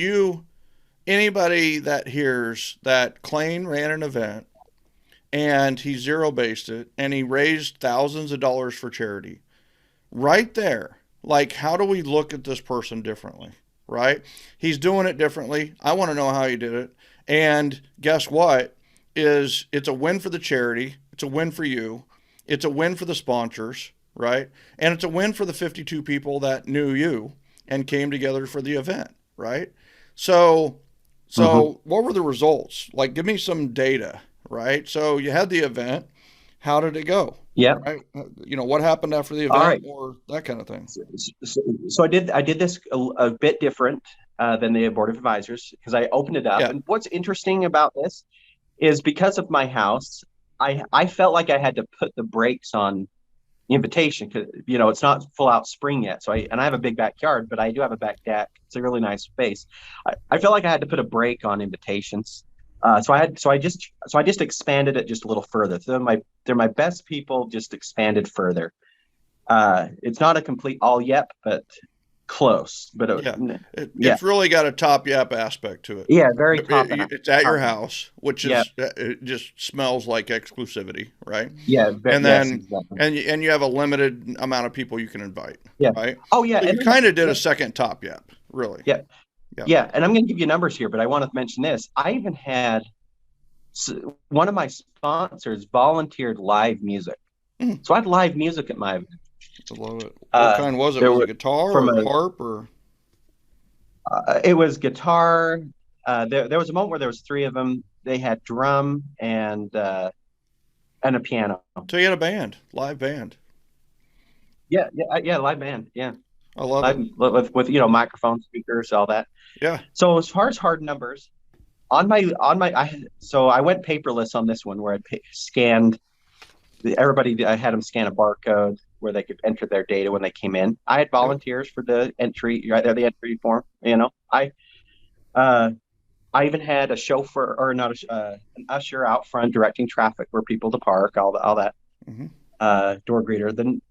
[SPEAKER 2] anybody that hears that Clayne ran an event and he zero-based it and he raised thousands of dollars for charity, right there, like, how do we look at this person differently, right? He's doing it differently. I want to know how he did it. And guess what? It's a win for the charity. It's a win for you. It's a win for the sponsors, right? And it's a win for the 52 people that knew you and came together for the event, right? So
[SPEAKER 3] Mm-hmm.
[SPEAKER 2] So what were the results? Like, give me some data, right? So you had the event. How did it go?
[SPEAKER 3] Yeah.
[SPEAKER 2] Right? What happened after the
[SPEAKER 3] All
[SPEAKER 2] event
[SPEAKER 3] right.
[SPEAKER 2] or that kind of thing?
[SPEAKER 3] So I did this a bit different than the board of advisors because I opened it up.
[SPEAKER 2] Yeah.
[SPEAKER 3] And what's interesting about this is because of my house, I felt like I had to put the brakes on invitation because it's not full out spring yet. So I have a big backyard, but I do have a back deck. It's a really nice space. I felt like I had to put a brake on invitations. So I just expanded it just a little further. So they're my best people, just expanded further. It's not a complete all yet, but close. But
[SPEAKER 2] Yeah.
[SPEAKER 3] yeah,
[SPEAKER 2] It's really got a top yap aspect to it.
[SPEAKER 3] yeah, very top end.
[SPEAKER 2] It's at your
[SPEAKER 3] Top,
[SPEAKER 2] house, which
[SPEAKER 3] yeah,
[SPEAKER 2] is it just smells like exclusivity, right?
[SPEAKER 3] yeah,
[SPEAKER 2] And
[SPEAKER 3] yes,
[SPEAKER 2] then
[SPEAKER 3] exactly.
[SPEAKER 2] and you have a limited amount of people you can invite,
[SPEAKER 3] Yeah.
[SPEAKER 2] right?
[SPEAKER 3] Oh yeah,
[SPEAKER 2] So you
[SPEAKER 3] and then,
[SPEAKER 2] kind of did
[SPEAKER 3] yeah,
[SPEAKER 2] a second top yap, really.
[SPEAKER 3] yeah,
[SPEAKER 2] Yeah.
[SPEAKER 3] yeah. And I'm going to give you numbers here, but I want to mention this. I even had one of my sponsors volunteered live music.
[SPEAKER 2] Mm,
[SPEAKER 3] So I had live music at my event.
[SPEAKER 2] I love it. What
[SPEAKER 3] Uh,
[SPEAKER 2] kind was it?
[SPEAKER 3] there
[SPEAKER 2] Was it
[SPEAKER 3] were
[SPEAKER 2] guitar
[SPEAKER 3] from
[SPEAKER 2] or
[SPEAKER 3] a
[SPEAKER 2] harp or?
[SPEAKER 3] it was guitar. There was a moment where there was three of them. They had drum and a piano.
[SPEAKER 2] So you had a band, live band.
[SPEAKER 3] Yeah, yeah, live band. Yeah,
[SPEAKER 2] I love
[SPEAKER 3] live
[SPEAKER 2] it.
[SPEAKER 3] with microphone speakers, all that.
[SPEAKER 2] Yeah.
[SPEAKER 3] So as far as hard numbers so I went paperless on this one where scanned everybody. I had them scan a barcode where they could enter their data when they came in. I had
[SPEAKER 2] Yep.
[SPEAKER 3] volunteers for the entry, right there, the entry form. Uh, I even had a chauffeur or not an usher out front directing traffic where people to park, all that.
[SPEAKER 2] Hmm.
[SPEAKER 3] Door greeter. Then,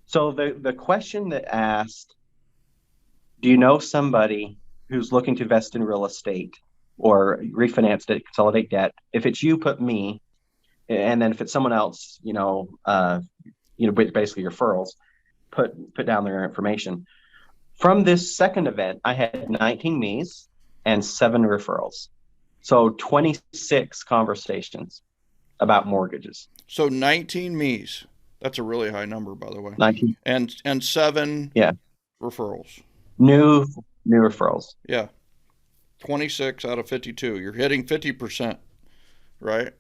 [SPEAKER 3] so the question that asked, do you know somebody who's looking to invest in real estate or refinance debt, consolidate debt? If it's you, put me, and then if it's someone else, basically referrals, put down their information. From this second event, I had 19 me's and 7 referrals. So 26 conversations about mortgages.
[SPEAKER 2] So 19 me's. That's a really high number, by the way.
[SPEAKER 3] 19,
[SPEAKER 2] And 7
[SPEAKER 3] yeah,
[SPEAKER 2] referrals.
[SPEAKER 3] new new referrals.
[SPEAKER 2] Yeah. 26 out of 52. You're hitting 50%, right?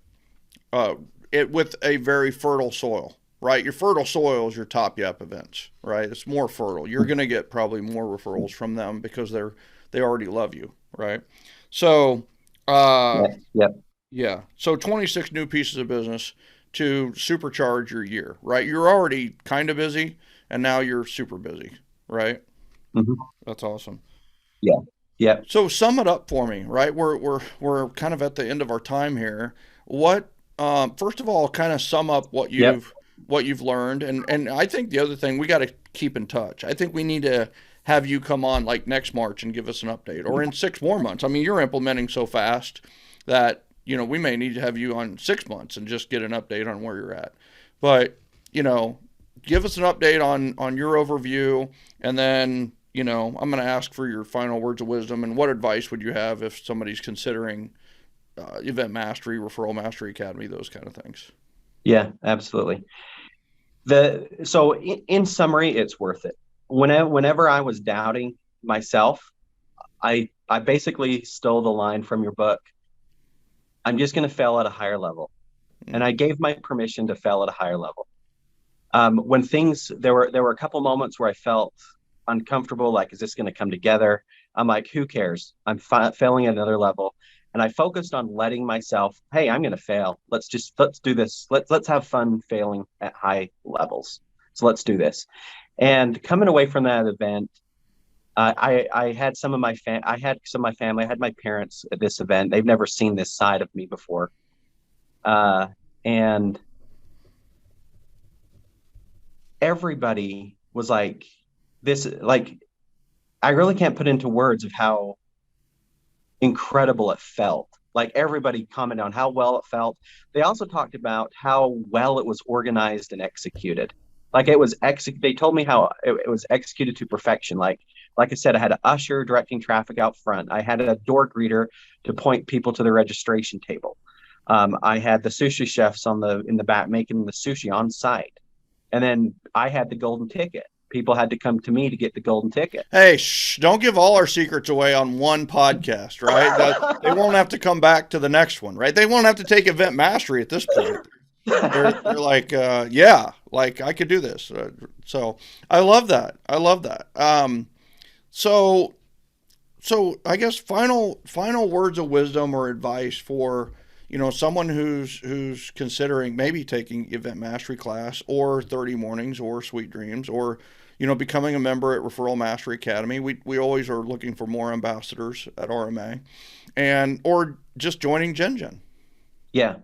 [SPEAKER 2] Uh, it with a very fertile soil, right? Your fertile soil is your top yap events, right? It's more fertile. You're going to get probably more referrals from them because they already love you, right? So, uh,
[SPEAKER 3] Yeah, yeah.
[SPEAKER 2] yeah. So 26 new pieces of business to supercharge your year, right? You're already kind of busy, and now you're super busy, right?
[SPEAKER 3] Hmm.
[SPEAKER 2] That's awesome.
[SPEAKER 3] Yeah, yeah,
[SPEAKER 2] So sum it up for me, right? We're kind of at the end of our time here. What first of all, kind of sum up
[SPEAKER 3] yep,
[SPEAKER 2] what you've learned, and I think the other thing we got to keep in touch. I think we need to have you come on like next March and give us an update, or in 6 more months. I mean, you're implementing so fast that we may need to have you on 6 months and just get an update on where you're at. But give us an update on your overview, and then I'm going to ask for your final words of wisdom and what advice would you have if somebody's considering event mastery, referral mastery academy, those kind of things.
[SPEAKER 3] yeah, absolutely. In summary, it's worth it. Whenever I was doubting myself, I basically stole the line from your book. I'm just going to fail at a higher level, and
[SPEAKER 2] Mm.
[SPEAKER 3] I gave my permission to fail at a higher level. When there were a couple moments where I felt uncomfortable, like, is this going to come together? I'm like, who cares? I'm failing at another level. And I focused on letting myself, hey, I'm going to fail. Let's do this. Let's have fun failing at high levels. So let's do this. And coming away from that event, I had some of my I had some of my family, I had my parents at this event. They've never seen this side of me before. And everybody was like, this, like, I really can't put into words of how incredible it felt. Like, everybody commented on how well it felt. They also talked about how well it was organized and executed. Like, they told me how it was executed to perfection. Like I said, I had an usher directing traffic out front. I had a door greeter to point people to the registration table. I had the sushi chefs in the back making the sushi on site. And then I had the golden ticket. people had to come to me to get the golden ticket.
[SPEAKER 2] Hey, don't give all our secrets away on one podcast, right? They won't have to come back to the next one, right? They won't have to take event mastery at this point. They're like, yeah, like I could do this. So I love that. I love that. So I guess final words of wisdom or advice for, someone who's considering maybe taking event mastery class or 30 mornings or Sweet Dreams or, becoming a member at Referral Mastery Academy. We always are looking for more ambassadors at RMA or just joining Gen.
[SPEAKER 3] Yeah.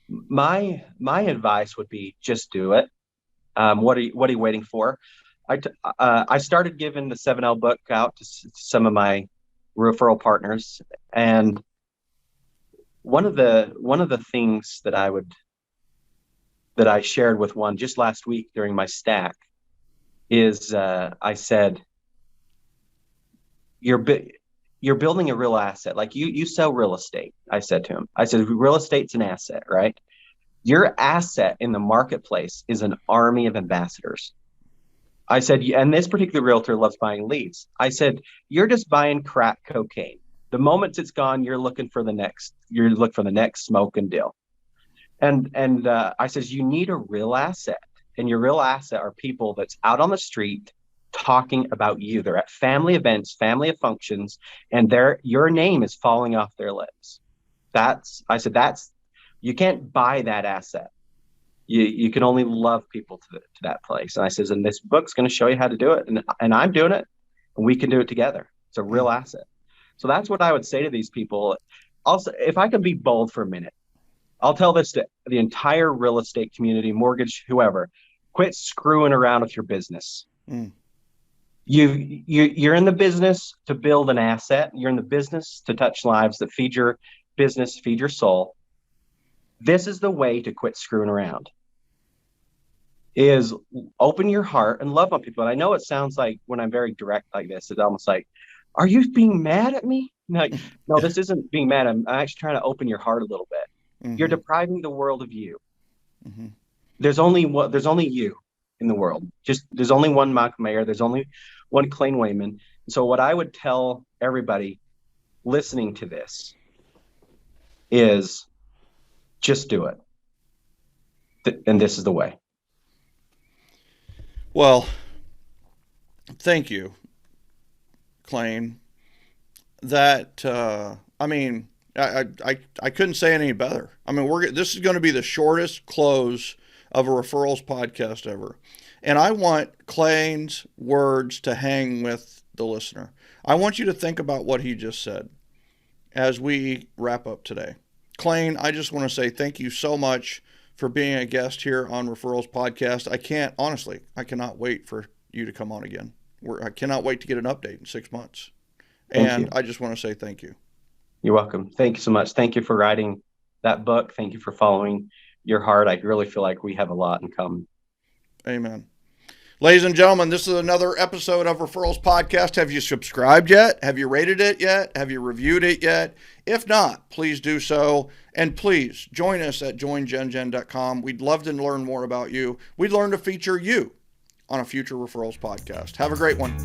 [SPEAKER 3] My advice would be just do it. What are you waiting for? I started giving the 7L book out to some of my referral partners, and one of the things that I shared with one just last week during my stack is I said, you're building a real asset. Like you sell real estate. I said to him, real estate's an asset, right? Your asset in the marketplace is an army of ambassadors. I said, and this particular realtor loves buying leads. I said, you're just buying crack cocaine. The moment it's gone, you're looking for the next smoking deal. And I says, you need a real asset. And your real asset are people that's out on the street talking about you. They're at family events, family functions, and your name is falling off their lips. You can't buy that asset. You can only love people to that place. And I says, and this book's going to show you how to do it. And I'm doing it, and we can do it together. It's a real asset. So that's what I would say to these people. Also, if I can be bold for a minute, I'll tell this to the entire real estate community, mortgage, whoever. Quit screwing around with your business. You're in the business to build an asset. You're in the business to touch lives, that feed your business, feed your soul. This is the way to quit screwing around. Is open your heart and love on people. And I know it sounds like when I'm very direct like this, it's almost like, are you being mad at me? Like, no, this isn't being mad. I'm actually trying to open your heart a little bit. Mm-hmm. You're depriving the world of you. Mm-hmm. There's only you in the world. There's only one Maher. There's only one Clayne Wayman. And so what I would tell everybody listening to this is just do it. And this is the way.
[SPEAKER 2] Well, thank you, Clayne. That I couldn't say it any better. I mean, this is going to be the shortest close of a Referrals podcast ever, and I want Clayne's words to hang with the listener. I want you to think about what he just said as we wrap up today. Clayne, I just want to say thank you so much for being a guest here on Referrals Podcast. I cannot wait for you to come on again. I cannot wait to get an update in 6 months. And I just want to say thank you.
[SPEAKER 3] You're welcome. Thank you so much. Thank you for writing that book. Thank you for following your heart. I really feel like we have a lot in common.
[SPEAKER 2] Amen. Ladies and gentlemen, this is another episode of Referrals Podcast. Have you subscribed yet? Have you rated it yet? Have you reviewed it yet? If not, please do so. And please join us at joingengen.com. We'd love to learn more about you. We'd learn to feature you on a future Referrals podcast. Have a great one.